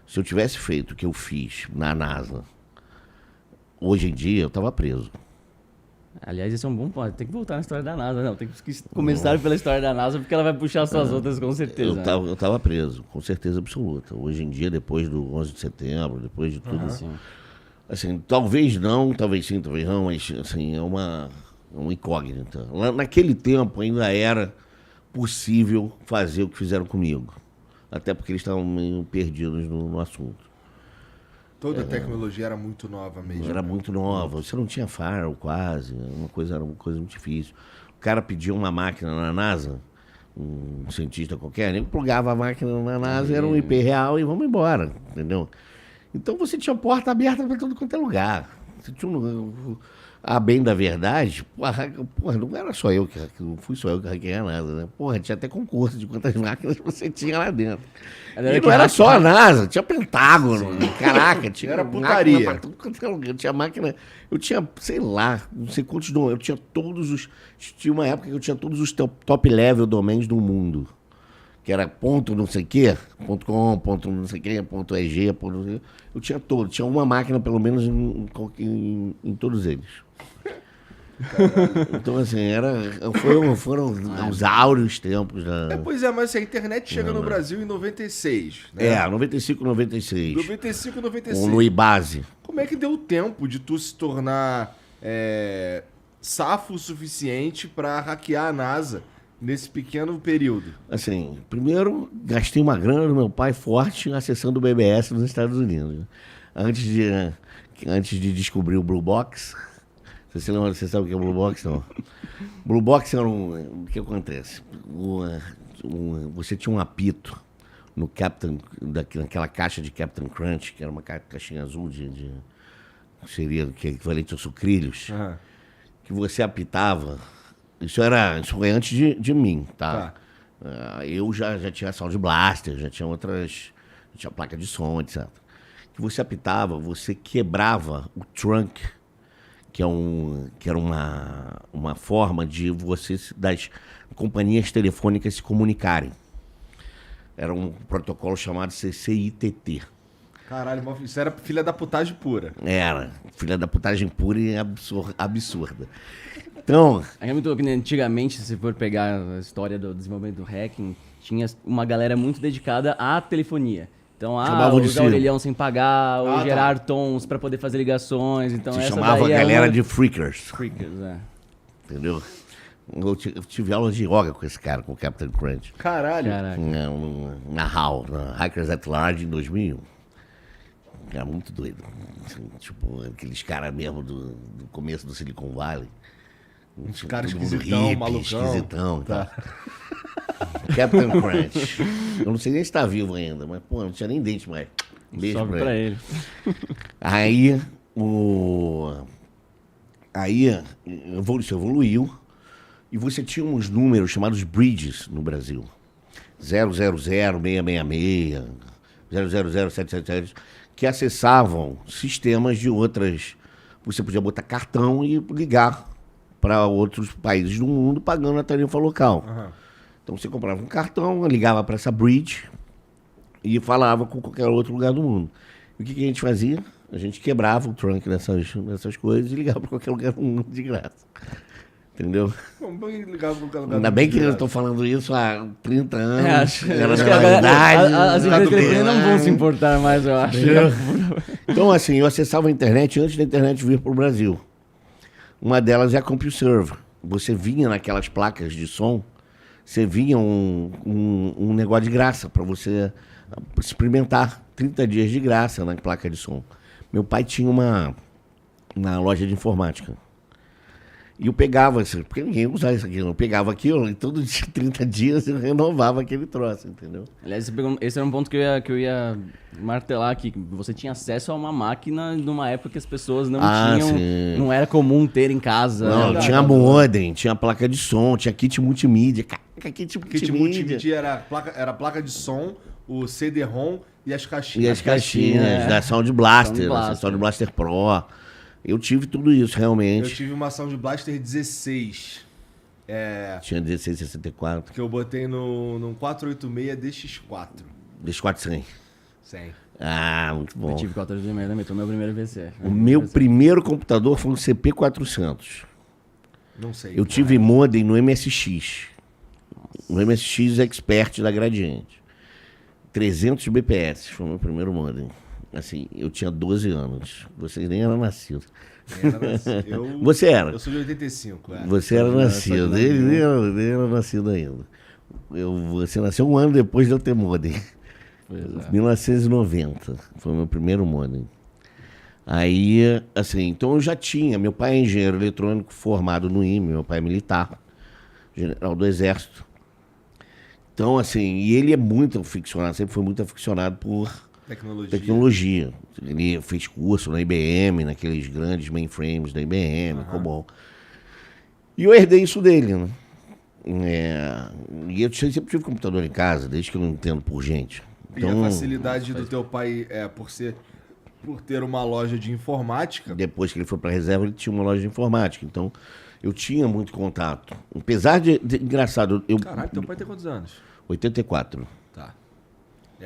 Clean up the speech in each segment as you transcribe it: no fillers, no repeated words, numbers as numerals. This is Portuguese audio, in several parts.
Se eu tivesse feito o que eu fiz na NASA, hoje em dia eu tava preso. Aliás, esse é um bom ponto. Tem que voltar na história da NASA, não. Tem que começar pela história da NASA, porque ela vai puxar as suas outras, com certeza. Eu tava preso, com certeza absoluta. Hoje em dia, depois do 11 de setembro, depois de tudo, assim, talvez não, talvez sim, talvez não, mas assim, é uma incógnita. Lá, naquele tempo ainda era possível fazer o que fizeram comigo. Até porque eles estavam meio perdidos no assunto. Toda a tecnologia era muito nova mesmo. Era muito nova, você não tinha firewall quase, era uma coisa muito difícil. O cara pedia uma máquina na NASA, um cientista qualquer, ele plugava a máquina na NASA, era um IP real e vamos embora, entendeu? Então você tinha porta aberta para todo quanto é lugar. Você tinha a bem da verdade, porra, não era só eu não fui só eu que hackeei a NASA, né? Porra, tinha até concurso de quantas máquinas você tinha lá dentro. E não era só a NASA, tinha Pentágono, caraca, tinha era putaria. Eu tinha máquina, eu tinha, sei lá, não sei quantos domains, eu tinha todos os, tinha uma época que eu tinha todos os top level domains do mundo, que era ponto não sei o quê, ponto .com, ponto não sei o quê, ponto .eg, ponto não sei o quê. Eu tinha todos, tinha uma máquina pelo menos em todos eles. Então, assim, foram os áureos tempos da... Pois é, mas a internet chega no Brasil em 96, né? 95, 96. 95, 96. No IBASE. Como é que deu tempo de tu se tornar safo o suficiente para hackear a NASA nesse pequeno período? Assim, primeiro, gastei uma grana do meu pai forte acessando o BBS nos Estados Unidos. Antes de descobrir o Blue Box... Você sabe o que é Blue Box, não? Blue Box era o que acontece? Você tinha um apito no naquela caixa de Captain Crunch, que era uma caixinha azul seria que é equivalente aos sucrilhos, que você apitava. Isso foi antes de mim, tá? Eu já tinha Sound Blaster, já tinha tinha placa de som, etc. Que você apitava, você quebrava o trunk, que era uma forma de das companhias telefônicas se comunicarem. Era um protocolo chamado CCITT. Caralho, isso era filha da putagem pura. Era, filha da putagem pura e absurda. Então... Antigamente, se for pegar a história do desenvolvimento do hacking, tinha uma galera muito dedicada à telefonia. Então, usar orelhão sem pagar, ou gerar tons para poder fazer ligações. Então, se chamava a galera de freakers. Freakers, Entendeu? Eu tive aula de yoga com esse cara, com o Captain Crunch. Caralho. Na HAL, na Hackers at Large, em 2001. Era muito doido. Assim, tipo, aqueles caras mesmo do começo do Silicon Valley. Uns caras esquisitão, malucão. Esquisitão, tá. Captain Crunch. Eu não sei nem se tá vivo ainda, mas, pô, não tinha nem dente mais. Beijo pra ele. Aí, isso evoluiu e você tinha uns números chamados bridges no Brasil. 000-666, 000-777, que acessavam sistemas de outras... Você podia botar cartão e ligar para outros países do mundo pagando a tarifa local. Então você comprava um cartão, ligava para essa bridge e falava com qualquer outro lugar do mundo. E o que a gente fazia? A gente quebrava o trunk dessas coisas e ligava para qualquer lugar do mundo de graça. Entendeu? Ainda bem que eu estou falando isso há 30 anos. As empresas não vão se importar mais, eu acho. Então, assim, eu acessava a internet antes da internet vir para o Brasil. Uma delas é a CompuServe. Você vinha naquelas placas de som, você vinha um negócio de graça para você experimentar 30 dias de graça na placa de som. Meu pai tinha uma loja de informática. E eu pegava, porque ninguém usava isso aqui, eu pegava aquilo e todo dia, 30 dias, eu renovava aquele troço, entendeu? Aliás, esse era um ponto que eu ia martelar aqui. Você tinha acesso a uma máquina numa época que as pessoas não tinham, sim. Não era comum ter em casa. Não, tinha modem, tinha placa de som, tinha kit multimídia. Kit multimídia era placa de som, o CD-ROM e as caixinhas. E as caixinhas, da Sound Blaster, Sound Blaster Pro. Eu tive tudo isso, realmente. Eu tive uma Sound Blaster 16. Tinha 1664. Que eu botei num 486 DX4. DX4 100. 100. Ah, muito bom. Eu tive 14,5 também, foi meu primeiro PC. O meu primeiro computador foi um CP400. Não sei. Eu tive modem no MSX. No MSX Expert da Gradiente. 300 BPS foi o meu primeiro modem. Assim, eu tinha 12 anos. Vocês nem eram nascidos. Você era. Eu sou de 85, é. Você era nascido. Ele nem era nascido ainda. Você nasceu um ano depois de eu ter modem. 1990 foi o meu primeiro modem. Aí, assim, então eu já tinha. Meu pai é engenheiro eletrônico formado no IME, meu pai é militar, general do Exército. Então, assim, e ele é muito aficionado, sempre foi muito aficionado por tecnologia. Ele fez curso na IBM, naqueles grandes mainframes da IBM, COBOL. E eu herdei isso dele, né? E eu sempre tive computador em casa, desde que eu não entendo por gente. Então, e a facilidade do teu pai por ter uma loja de informática. Depois que ele foi para a reserva, ele tinha uma loja de informática. Então, eu tinha muito contato. Apesar de engraçado... Caralho, teu pai tem quantos anos? 84. Tá.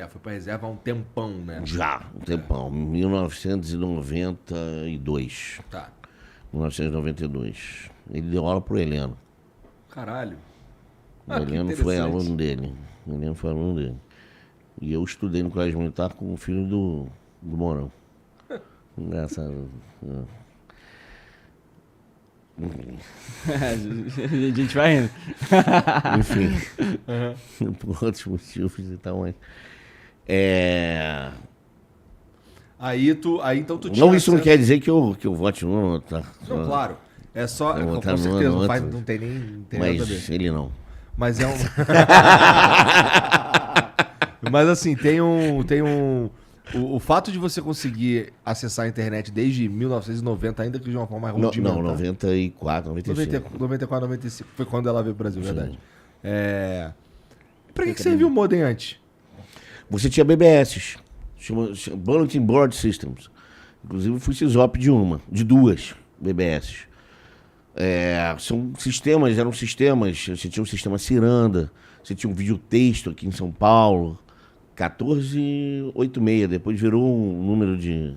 Foi para a reserva há um tempão, né? Já, um tempão. 1992. Tá. 1992. Ele deu aula pro Heleno. Caralho. O Heleno foi aluno dele. E eu estudei no Colégio Militar com o filho do Mourão. Engraçado. A gente vai indo. Enfim. Por outros motivos e tal, mas... Aí então tu tinha... Não, isso não quer dizer que eu vote no outro, tá? Não, claro. É só... Com certeza, não tem nem... Mas nada a ver. ele não. Mas é um... Mas assim, tem um... O fato de você conseguir acessar a internet desde 1990, ainda que de uma forma mais rudimentar... Não, 94, 95. 94, 95, foi quando ela veio pro Brasil, verdade. Pra que serviu o modem antes? Você tinha BBS, chama Bulletin Board Systems. Inclusive, eu fui CISOP de duas BBS. Eram sistemas, você tinha um sistema Ciranda, você tinha um videotexto aqui em São Paulo, 1486, depois virou um número de...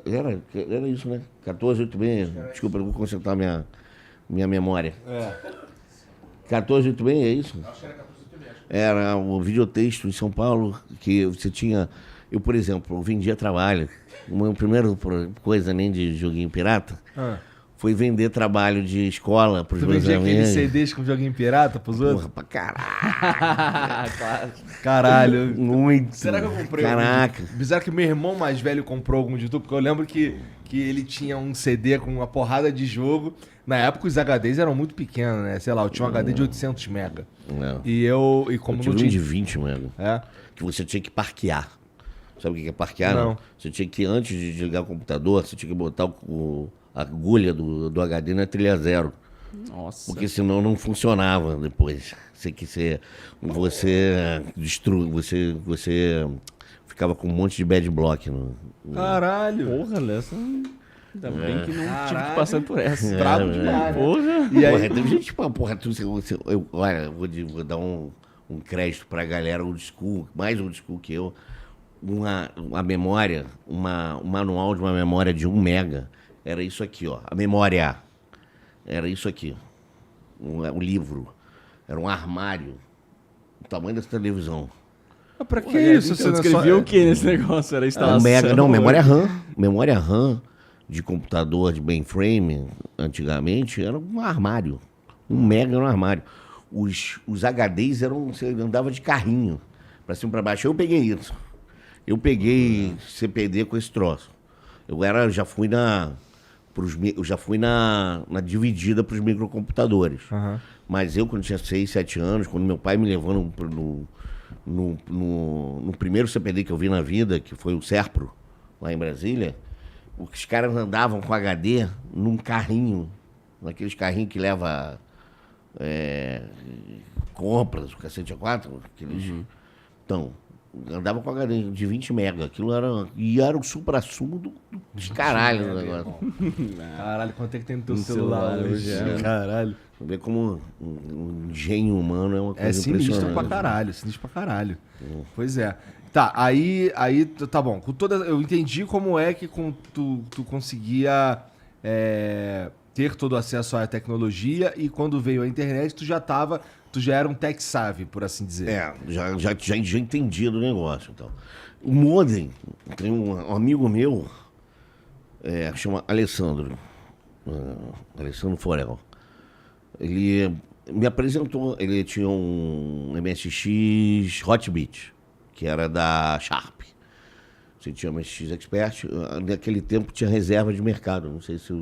Era isso, né? 1486, desculpa, eu vou concentrar minha memória. 1486, é isso? Acho que era 1486. Era o videotexto em São Paulo, que você tinha... Eu, por exemplo, eu vendia trabalho. Uma primeira coisa, nem de joguinho pirata... Foi vender trabalho de escola pros meus amigos. Tu vendia aqueles CDs com joguinho pirata pros outros? Porra, pra caralho. Caralho. Muito. Será que eu comprei? Caraca. Bizarro que meu irmão mais velho comprou algum de tudo, porque eu lembro que ele tinha um CD com uma porrada de jogo. Na época os HDs eram muito pequenos, né? Sei lá, eu tinha um HD de 800 mega. Não. E como eu não tinha... de 20 mega. Que você tinha que parquear. Sabe o que é parquear? Não. Você tinha que, antes de desligar o computador, você tinha que botar a agulha do HD na trilha 0. Nossa. Porque senão não funcionava depois. Você ficava com um monte de bad block. Caralho. Porra, Lessa. Ainda bem que não tive que passar por essa. Brabo demais. Porra. E aí, teve gente, porra, olha, vou dar um crédito pra galera old school, mais old school que eu. Uma memória, um manual de uma memória de 1 mega. Era isso aqui, ó. A memória. Era isso aqui. O livro. Era um armário. O tamanho dessa televisão. Mas pra que isso? Você escreveu o que nesse negócio? Era instalação? Memória RAM. Memória RAM de computador de mainframe, antigamente, era um armário. 1 mega era um armário. Os HDs você andava de carrinho. Pra cima e pra baixo. Eu peguei isso. Eu peguei CPD com esse troço. Eu já fui na dividida para os microcomputadores. Mas eu, quando tinha 6, 7 anos, quando meu pai me levou no primeiro CPD que eu vi na vida, que foi o Serpro, lá em Brasília, os caras andavam com HD num carrinho, naqueles carrinhos que leva compras, o cacete A4, aqueles... Então... Andava com HD de 20 mega. Aquilo era o supra-sumo dos caralhos do negócio. Caralho, quanto é que tem no teu celular hoje? Caralho. Você vê como um engenho humano é uma coisa impressionante. Sinistro pra caralho. Pois é. Tá, aí tá bom. Eu entendi como é que tu conseguia ter todo o acesso à tecnologia e quando veio a internet tu já era um tech savvy, por assim dizer. Já entendia do negócio. Então. O modem, tem um amigo meu, chama Alessandro Forel. Ele me apresentou, ele tinha um MSX Hotbit, que era da Sharp. Você tinha MSX Expert, naquele tempo tinha reserva de mercado, não sei se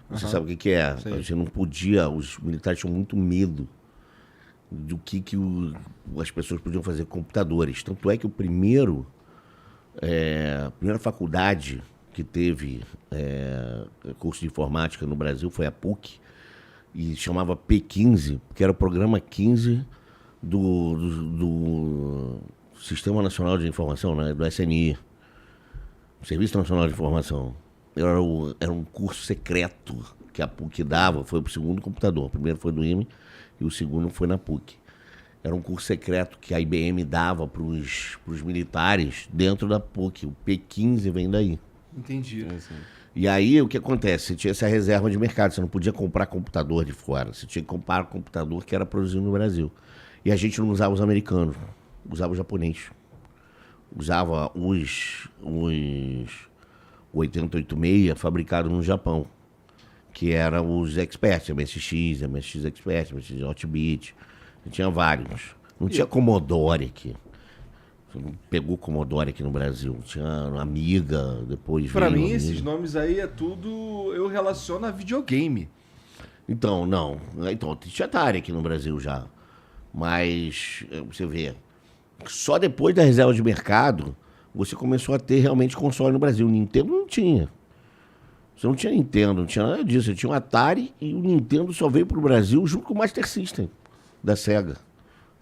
você sabe o que é. Sei. Você não podia, os militares tinham muito medo do que as pessoas podiam fazer com computadores. Tanto é que a primeira faculdade que teve curso de informática no Brasil foi a PUC, e chamava P15, que era o programa 15 do Sistema Nacional de Informação, né, do SNI, Serviço Nacional de Informação. Era um curso secreto que a PUC dava, foi para o segundo computador. O primeiro foi do IME e o segundo foi na PUC. Era um curso secreto que a IBM dava para os militares dentro da PUC. O P15 vem daí. Entendi. E aí, o que acontece? Você tinha essa reserva de mercado, você não podia comprar computador de fora, você tinha que comprar computador que era produzido no Brasil. E a gente não usava os americanos, usava o japonês. Usava os 8086 fabricados no Japão, que eram os Expert, MSX Expert, MSX Hotbit, tinha vários. Não tinha Commodore aqui. Pegou Commodore aqui no Brasil. Tinha Amiga, depois pra mim, esses nomes aí eu relaciono a videogame. Então, não. Então, tinha Atari aqui no Brasil já. Mas, você vê, só depois da reserva de mercado, você começou a ter realmente console no Brasil. O Nintendo não tinha. Você não tinha Nintendo, não tinha nada disso. Você tinha um Atari e o Nintendo só veio pro Brasil junto com o Master System da Sega.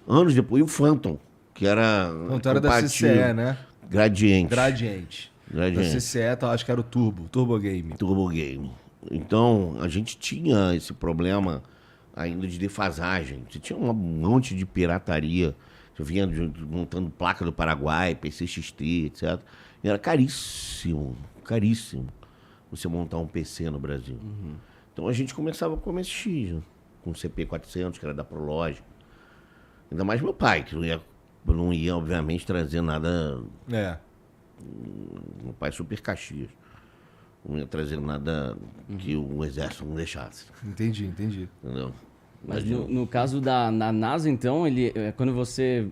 Anos depois, e o Phantom, que era da CCE, né? Gradiente. Da CCE, acho que era o Turbo Game. Então, a gente tinha esse problema ainda de defasagem. Você tinha um monte de pirataria. Você vinha montando placa do Paraguai, PCXT, etc. E era caríssimo você montar um PC no Brasil. Uhum. Então, a gente começava com o MSX, com o CP400, que era da Prolog. Ainda mais meu pai, que não ia, obviamente, trazer nada. Meu pai é super Caxias. Não ia trazer nada que o exército não deixasse. Entendi. Entendeu? Mas no caso da NASA, então, quando você...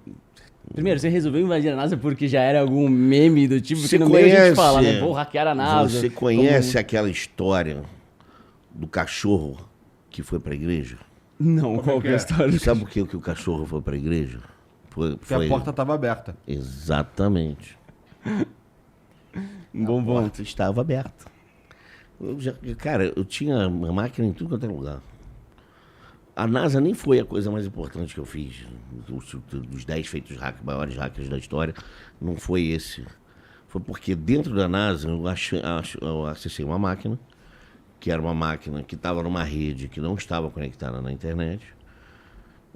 Primeiro, você resolveu invadir a NASA porque já era algum meme do tipo, porque no meio a gente fala, né? Vou hackear a NASA. Você conhece aquela história do cachorro que foi pra igreja? Não, qual que é a história? Sabe por que o cachorro foi pra igreja? Porque a porta estava aberta. Exatamente. Bom a porta estava aberta. Eu tinha uma máquina em tudo quanto é lugar. A NASA nem foi a coisa mais importante que eu fiz. Dos 10 maiores hackers da história, não foi esse. Foi porque dentro da NASA eu acessei uma máquina, que era uma máquina que estava numa rede que não estava conectada na internet.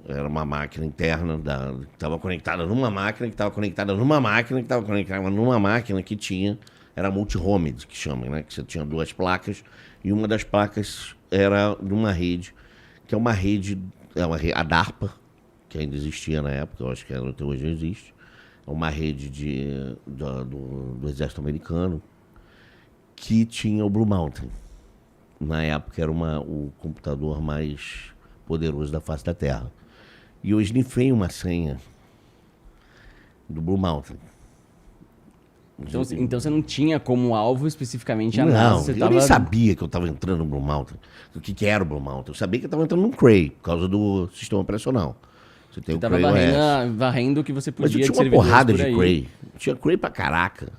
Era uma máquina interna, que estava conectada numa máquina, que estava conectada numa máquina, que estava conectada numa máquina que tinha... Era multi-homed, que chama, né? Que você tinha 2 placas, e uma das placas era numa rede, que é uma rede... a DARPA, que ainda existia na época, eu acho que até hoje existe. É uma rede do exército americano, que tinha o Blue Mountain. Na época era o computador mais poderoso da face da Terra. E eu esnifei uma senha do Blue Mountain. Então você não tinha como alvo especificamente a NASA? Não, eu nem sabia que eu estava entrando no Blue Mountain. O que era o Blue Mountain? Eu sabia que eu estava entrando num Cray, por causa do sistema operacional. Você estava varrendo o que você podia. Mas eu tinha uma porrada de Cray. Tinha Cray pra caraca.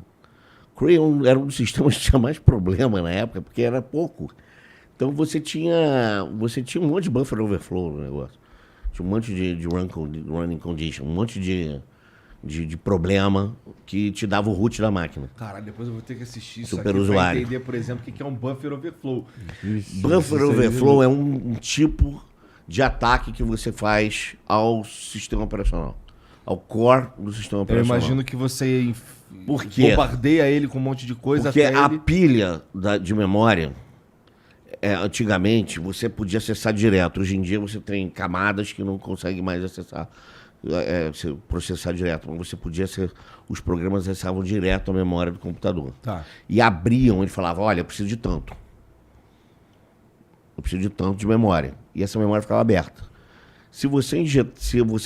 Cray era um dos sistemas que tinha mais problema na época, porque era pouco. Então você tinha um monte de buffer overflow no negócio. Tinha um monte de running condition, um monte de problema que te dava o root da máquina. Caralho, depois eu vou ter que assistir isso Super aqui usuário. pra entender, por exemplo, o que é um buffer overflow. Buffer overflow é um tipo de ataque que você faz ao sistema operacional. ao core do sistema operacional. Eu imagino que você Por quê? bombardeia ele com um monte de coisa. Porque até a ele... pilha de memória, antigamente, você podia acessar direto. Hoje em dia você tem camadas que não consegue mais acessar, processar direto. Mas você podia ser... Os programas acessavam direto a memória do computador. Tá. E abriam, ele falava, olha, eu preciso de tanto. Eu preciso de tanto de memória. E essa memória ficava aberta. Se você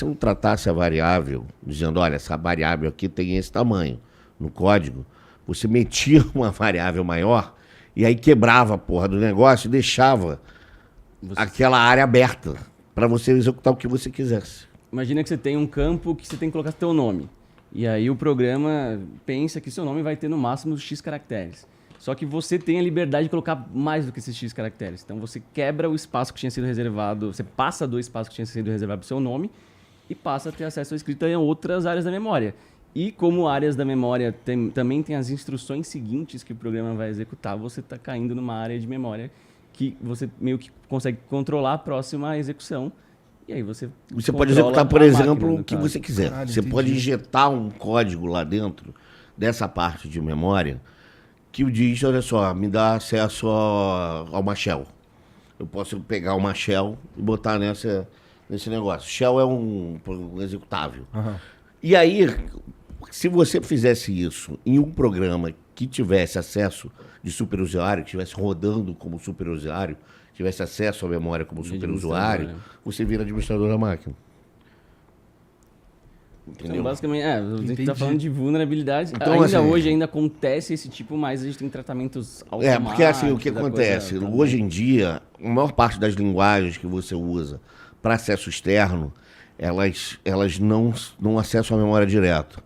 não tratasse a variável, dizendo, olha, essa variável aqui tem esse tamanho no código, você metia uma variável maior e aí quebrava a porra do negócio e deixava aquela área aberta para você executar o que você quisesse. Imagina que você tem um campo que você tem que colocar seu nome. E aí o programa pensa que seu nome vai ter no máximo X caracteres. Só que você tem a liberdade de colocar mais do que esses X caracteres. Então você quebra o espaço que tinha sido reservado, você passa do espaço que tinha sido reservado para o seu nome e passa a ter acesso à escrita em outras áreas da memória. E como áreas da memória também tem as instruções seguintes que o programa vai executar, você está caindo numa área de memória que você meio que consegue controlar a próxima execução. E aí você pode executar, por exemplo, o que você quiser. Caralho, você pode injetar um código lá dentro dessa parte de memória que diz, olha só, me dá acesso a uma shell. Eu posso pegar uma shell e botar nesse negócio. Shell é um executável. Uhum. E aí, se você fizesse isso em um programa que tivesse acesso de superusuário, que estivesse rodando como superusuário, tivesse acesso à memória como superusuário, você vira administrador da máquina. Entendeu? Então, basicamente, a gente está falando de vulnerabilidade. Então, ainda assim, hoje ainda acontece esse tipo, mas a gente tem tratamentos automáticos. Porque assim, o que acontece? Hoje em dia, a maior parte das linguagens que você usa para acesso externo, elas não acessam a memória direto.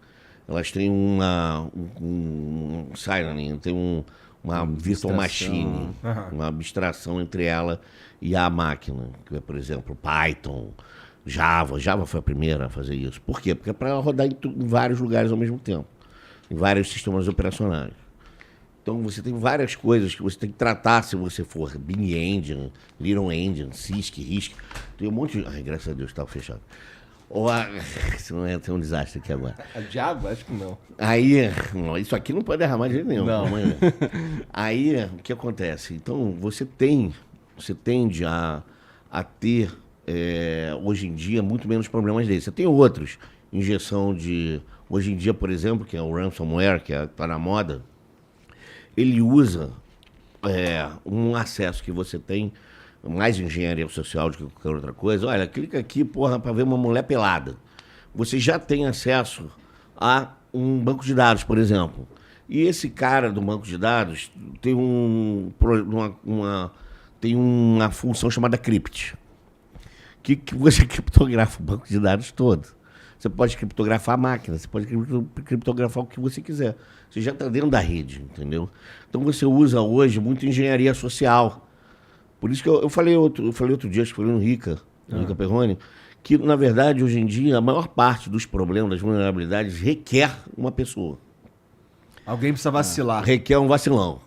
Elas têm um signing, tem uma virtual machine, uma abstração entre ela e a máquina, que é, por exemplo, Python, Java foi a primeira a fazer isso. Por quê? Porque é para rodar em vários lugares ao mesmo tempo, em vários sistemas operacionais. Então você tem várias coisas que você tem que tratar se você for Bing Engine, Little Engine, Cisc, RISC. Tem um monte de... Ai, graças a Deus, estava fechado. Se não tem um desastre aqui agora. A Java? Acho que não. Aí, isso aqui não pode derramar de jeito nenhum. Não. Aí, o que acontece? Então, você tende a ter, hoje em dia, muito menos problemas desses. Você tem outros. Injeção de... Hoje em dia, por exemplo, que é o ransomware, que está na moda, ele usa um acesso que você tem, mais engenharia social do que qualquer outra coisa. Olha, clica aqui, porra, para ver uma mulher pelada. Você já tem acesso a um banco de dados, por exemplo. E esse cara do banco de dados tem uma função chamada crypt, que você criptografa o banco de dados todo. Você pode criptografar a máquina, você pode criptografar o que você quiser. Você já está dentro da rede, entendeu? Então você usa hoje muito engenharia social. Por isso que eu falei outro dia, acho que foi no Rica Perrone, que, na verdade, hoje em dia, a maior parte dos problemas, das vulnerabilidades, requer uma pessoa. Alguém precisa vacilar. Requer um vacilão.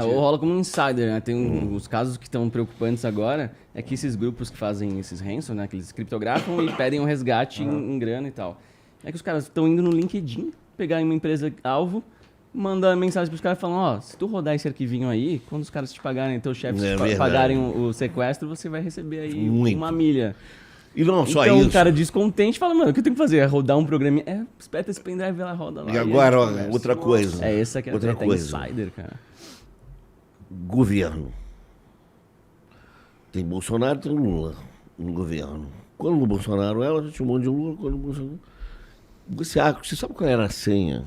Ou rola como um insider, né? Tem os casos que estão preocupantes agora, é que esses grupos que fazem esses ransom, né? Que eles criptografam e pedem um resgate em grana e tal. É que os caras estão indo no LinkedIn, pegar uma empresa alvo, mandar mensagem pros caras falando, se tu rodar esse arquivinho aí, quando os caras te pagarem, teus chefes pagarem o sequestro, você vai receber aí uma milha. E não só então, isso. o cara descontente fala, mano, o que eu tenho que fazer? É rodar um programa. Espeta esse pendrive, ela roda lá. E agora, outra coisa. É essa que é outra coisa. Insider, cara. Governo. Tem Bolsonaro, tem Lula no governo. Quando o Bolsonaro ela tinha um monte de Lula, quando o Bolsonaro... Você sabe qual era a senha?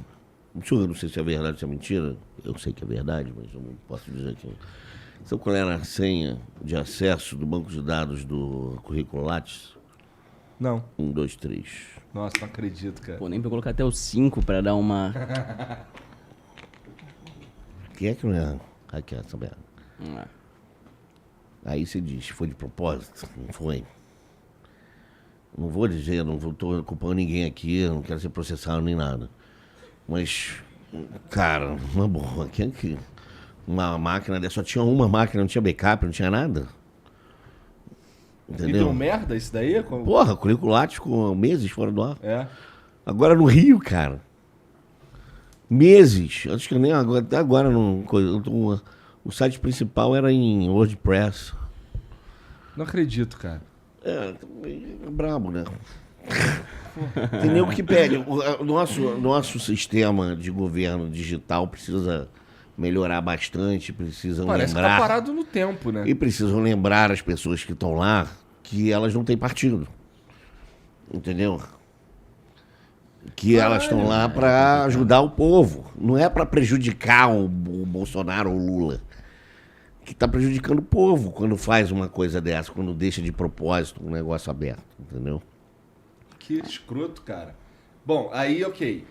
Eu não sei se é verdade ou se é mentira. Eu sei que é verdade, mas eu não posso dizer que... Sabe qual era a senha de acesso do banco de dados do currículo Lattes? Não. 1, 2, 3. Nossa, não acredito, cara. Pô, nem pra eu colocar até o 5 pra dar uma... Quem é que não é? Aqui, essa merda. Aí você diz, foi de propósito? Não foi. Não vou dizer, não estou culpando ninguém aqui, não quero ser processado nem nada. Mas, cara, uma boa, que uma máquina dessa, só tinha uma máquina, não tinha backup, não tinha nada. Entendeu? E deu merda isso daí? Porra, o currículo Lattes ficou meses fora do ar. É. Agora no Rio, cara, meses, acho que nem agora, até agora não, o site principal era em WordPress. Não acredito, cara. É brabo, né? Tem nego que pede. O nosso sistema de governo digital precisa melhorar bastante, precisam Parece lembrar. Que tá parado no tempo, né? E precisam lembrar as pessoas que estão lá que elas não têm partido. Entendeu? Que elas estão lá para ajudar o povo. Não é para prejudicar o Bolsonaro ou o Lula. Que está prejudicando o povo quando faz uma coisa dessa, quando deixa de propósito um negócio aberto. Entendeu? Que escroto, cara. Bom, aí, ok.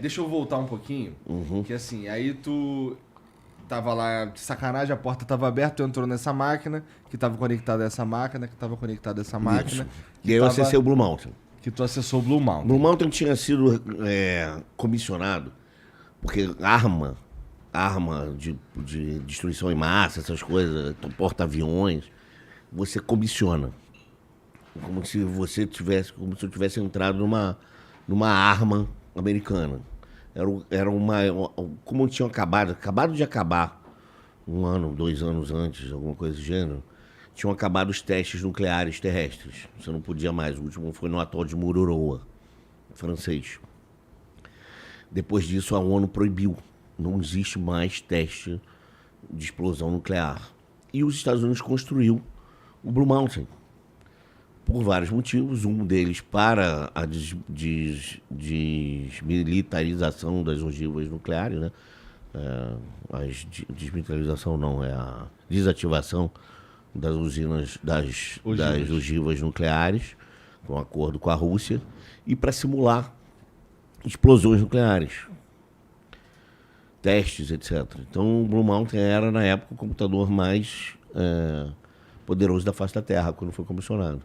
Deixa eu voltar um pouquinho. Que assim, aí tu tava lá de sacanagem, a porta tava aberta, tu entrou nessa máquina, que tava conectada a essa máquina, que tava conectada a essa máquina. E aí eu acessei o Blue Mountain. Que tu acessou o Blue Mountain. Blue Mountain tinha sido comissionado, porque arma de destruição em massa, essas coisas, porta-aviões, você comissiona. Como se eu tivesse entrado numa arma americana. Como tinham acabado de acabar, 1 ano, 2 anos antes, alguma coisa do gênero, tinham acabado os testes nucleares terrestres. Você não podia mais. O último foi no atol de Mururoa, francês. Depois disso, a ONU proibiu. Não existe mais teste de explosão nuclear. E os Estados Unidos construiu o Blue Mountain. Por vários motivos, um deles para a desmilitarização das ogivas nucleares, né? Desmilitarização não, é a desativação das usinas, das ogivas nucleares, com acordo com a Rússia, e para simular explosões nucleares, testes, etc. Então o Blue Mountain era, na época, o computador mais poderoso da face da Terra, quando foi comissionado.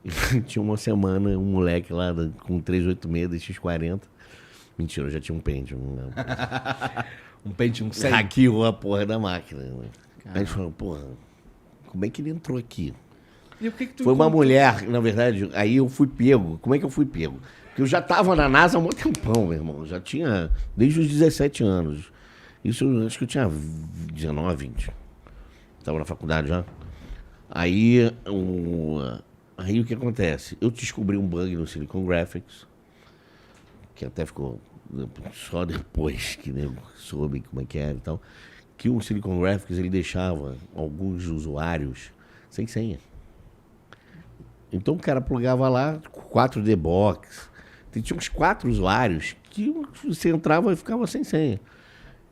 E tinha uma semana, um moleque lá com 386 X40. Mentira, eu já tinha um Pentium. Né? Um Pentium 100? Hackeou a porra da máquina. Né? Aí a gente falou, porra, como é que ele entrou aqui? E o que tu Foi uma mulher, na verdade, aí eu fui pego. Como é que eu fui pego? Porque eu já tava na NASA há um tempão, meu irmão. Já tinha, desde os 17 anos. Isso, acho que eu tinha 19, 20. Tava na faculdade já. Aí o que acontece? Eu descobri um bug no Silicon Graphics, que até ficou só depois que eu soube como é que era e tal, que o Silicon Graphics ele deixava alguns usuários sem senha. Então o cara plugava lá 4D Box, tinha uns 4 usuários que você entrava e ficava sem senha.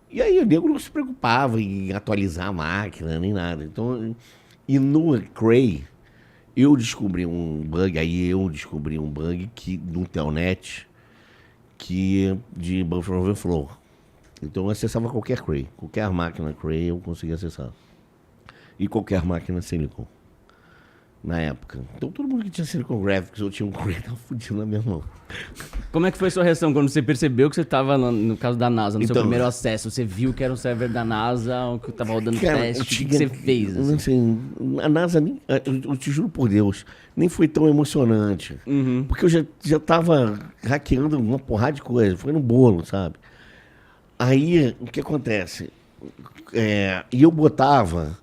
E aí o nego não se preocupava em atualizar a máquina, nem nada. Então, e no Cray, eu descobri um bug que, no Telnet, de buffer overflow. Então eu acessava qualquer Cray, qualquer máquina Cray eu conseguia acessar. E qualquer máquina Silicon, na época. Então todo mundo que tinha Silicon Graphics ou tinha um Cray tava fudido na minha mão. Como é que foi a sua reação quando você percebeu que você estava no caso da NASA, no seu primeiro acesso? Você viu que era um server da NASA, que estava rodando teste, o que você fez? Assim, a NASA, eu te juro por Deus, nem foi tão emocionante. Porque eu já estava hackeando uma porrada de coisa, foi no bolo, sabe? Aí, o que acontece? E eu botava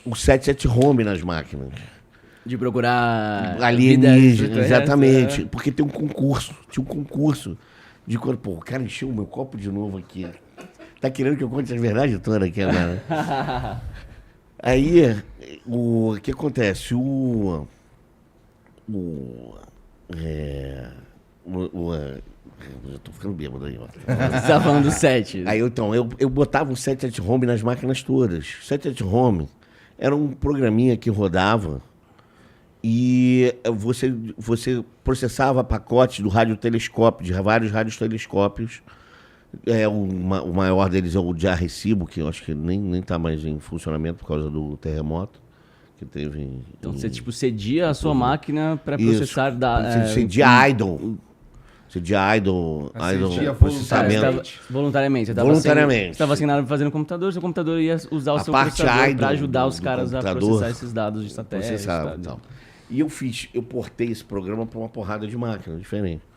o 77 home nas máquinas. De procurar alienígena, exatamente. Porque tinha um concurso de quando, pô, o cara encheu o meu copo de novo aqui. Tá querendo que eu conte as verdades todas aqui agora. Aí, o que acontece? Eu tô ficando bêbado aí, ó. Você tá falando do 7. Aí, então, eu botava o 77 home nas máquinas todas. O 77 home era um programinha que rodava e você processava pacotes do radiotelescópio, de vários radiotelescópios. O maior deles é o de Arecibo, que eu acho que nem está mais em funcionamento por causa do terremoto que teve. Então você cedia a sua máquina para processar cedia idle. Cedia idle processamento. Voluntariamente. Você estava sem nada para fazer no computador, seu computador ia usar o seu processador para ajudar os caras a processar esses dados de satélite. E eu portei esse programa para uma porrada de máquinas diferentes.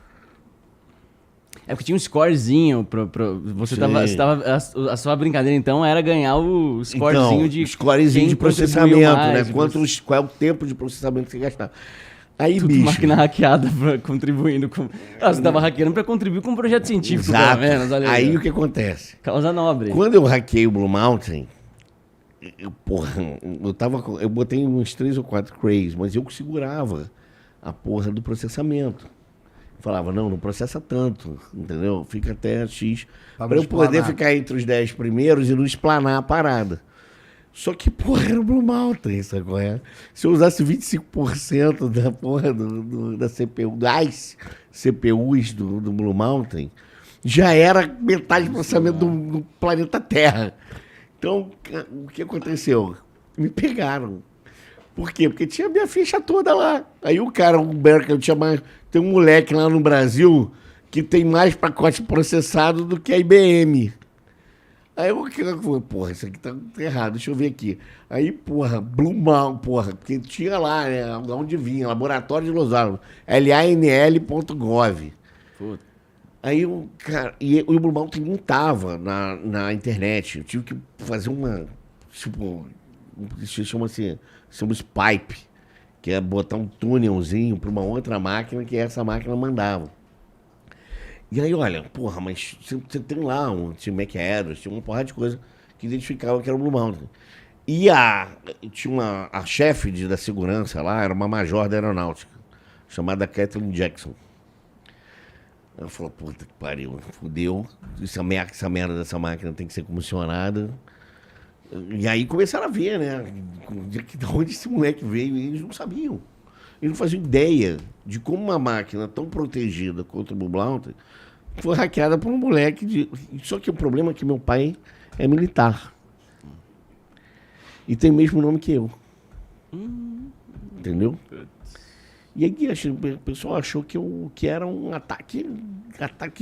É porque tinha um scorezinho a sua brincadeira, então, era ganhar o scorezinho então, scorezinho de processamento, mais, né? Qual é o tempo de processamento que você gastava. Aí, tudo bicho... máquina hackeada contribuindo com... você tava hackeando para contribuir com um projeto científico, exato. Pelo menos. Olha aí o que acontece? Causa nobre. Quando eu hackei o Blue Mountain, eu botei uns 3 ou 4 crays, mas eu segurava a porra do processamento. Falava, não processa tanto, entendeu? Fica até X. Para eu poder ficar entre os 10 primeiros e não explanar a parada. Só que, porra, era o Blue Mountain, sabe qual é? Se eu usasse 25% da porra da CPU, das CPUs do Blue Mountain, já era metade do processamento do planeta Terra. Então, o que aconteceu? Me pegaram. Por quê? Porque tinha a minha ficha toda lá. Aí o cara, o Berkeley, tem um moleque lá no Brasil que tem mais pacote processado do que a IBM. Aí eu falei, porra, isso aqui tá errado, deixa eu ver aqui. Aí, porra, Blue Mountain, porra, porque tinha lá, né, onde vinha, Laboratório de Los Alamos, lanl.gov. Aí o cara, e o Blue Mountain não tava na internet, eu tive que fazer uma, tipo, chama-se pipe, que é botar um túnelzinho para uma outra máquina que essa máquina mandava. E aí, olha, porra, mas você tem lá tinha Mac Address, tinha uma porrada de coisa que identificava que era o Blue Mountain. E tinha a chefe da segurança lá, era uma major da aeronáutica, chamada Kathleen Jackson. Ela falou, puta que pariu, fudeu, essa merda dessa máquina tem que ser comissionada. E aí começaram a ver, né, de onde esse moleque veio, e eles não sabiam. Eles não faziam ideia de como uma máquina tão protegida contra o Blue Mountain foi hackeada por um moleque. Só que o problema é que meu pai é militar. E tem o mesmo nome que eu. Entendeu? E aí o pessoal achou que era um ataque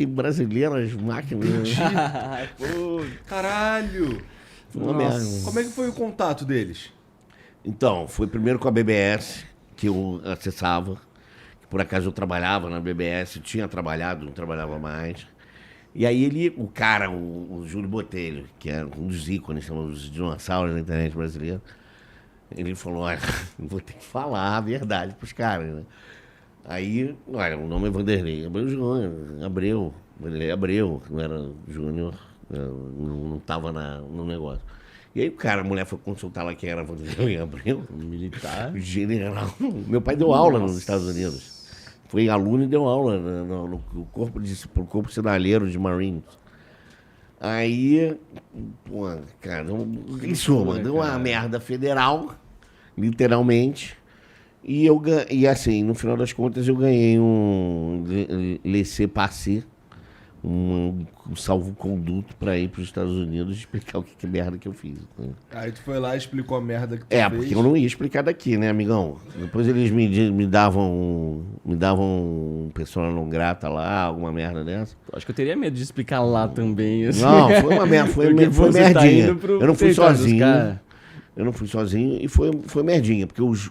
brasileiro às máquinas. Pô, caralho! Nossa. Como é que foi o contato deles? Então, foi primeiro com a BBS, que eu acessava. Por acaso eu trabalhava na BBS, tinha trabalhado, não trabalhava mais. E aí o Júlio Botelho, que é um dos ícones, são os dinossauros da internet brasileira, ele falou, olha, vou ter que falar a verdade pros caras, né? Aí, olha, o nome é Vanderlei Abreu, Vanderlei Abreu, não era Júnior, não tava no negócio. E aí a mulher foi consultar lá quem era Vanderlei Abreu. Militar. General. Meu pai deu aula nos Estados Unidos. Foi aluno e deu aula no pro corpo sinaleiro de Marines. Aí, pô, cara, em suma, deu uma merda federal, literalmente. E assim, no final das contas, eu ganhei um laissez-passer, um salvo-conduto para ir para os Estados Unidos e explicar o que merda que eu fiz. Né? Aí tu foi lá e explicou a merda que tu fez? Porque eu não ia explicar daqui, né, amigão? Depois eles me davam um persona não grata lá, alguma merda dessa. Acho que eu teria medo de explicar lá também. Assim. Não, foi uma merda, foi merdinha. Eu não fui sozinho. Eu não fui sozinho e foi merdinha, porque os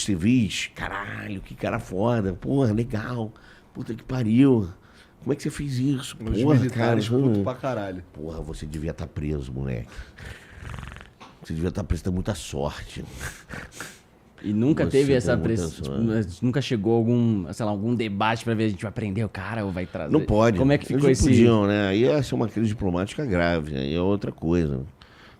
civis, caralho, que cara foda, porra, legal, puta que pariu. Como é que você fez isso? Os militares puto pra caralho. Porra, você devia estar preso, moleque. Você devia estar preso, tem muita sorte. E nunca teve essa pressão, tipo, nunca chegou algum debate pra ver a gente vai prender o cara ou vai trazer? Não pode. Como é que ficou eles não podiam, né? Aí ia ser uma crise diplomática grave, aí é outra coisa.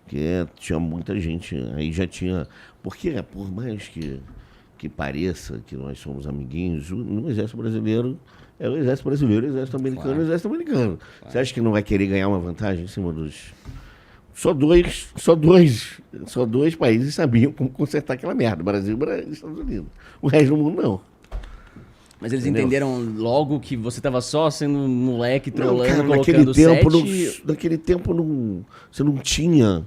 Porque tinha muita gente, aí já tinha... Porque, por mais que pareça que nós somos amiguinhos, no Exército Brasileiro... É o Exército Brasileiro, o Exército Americano, claro. O Exército Americano. Claro. Você acha que não vai querer ganhar uma vantagem em cima dos... Só dois países sabiam como consertar aquela merda. Brasil e Estados Unidos. O resto do mundo não. Mas eles entenderam logo que você estava só sendo um moleque trolando, colocando set... Naquele tempo você não tinha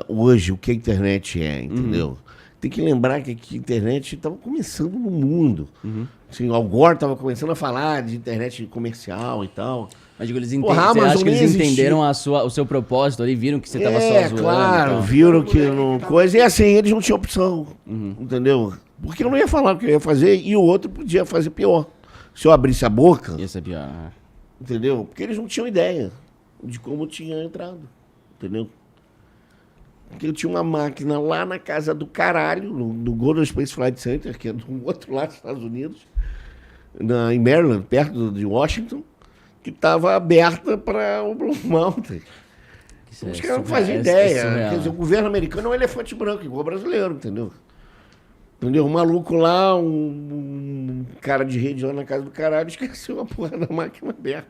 hoje o que a internet é, entendeu? Tem que lembrar que a internet estava começando no mundo. Assim, o Al Gore estava começando a falar de internet comercial e tal. Mas digo, você acha que eles entenderam o seu propósito ali, viram que você estava só zoando? Claro, então. Viram que não... Coisa, e assim, eles não tinham opção, entendeu? Porque eu não ia falar o que eu ia fazer e o outro podia fazer pior. Se eu abrisse a boca... Ia ser pior. Entendeu? Porque eles não tinham ideia de como tinha entrado. Entendeu? Porque eu tinha uma máquina lá na casa do caralho, no Golden Space Flight Center, que é do outro lado dos Estados Unidos, em Maryland, perto de Washington, que estava aberta para o Blue Mountain. Os caras não faziam ideia. Quer dizer, o governo americano é um elefante branco, igual o brasileiro, entendeu? Entendeu? Um maluco lá, um cara de rede lá na casa do caralho, esqueceu a porra da máquina aberta.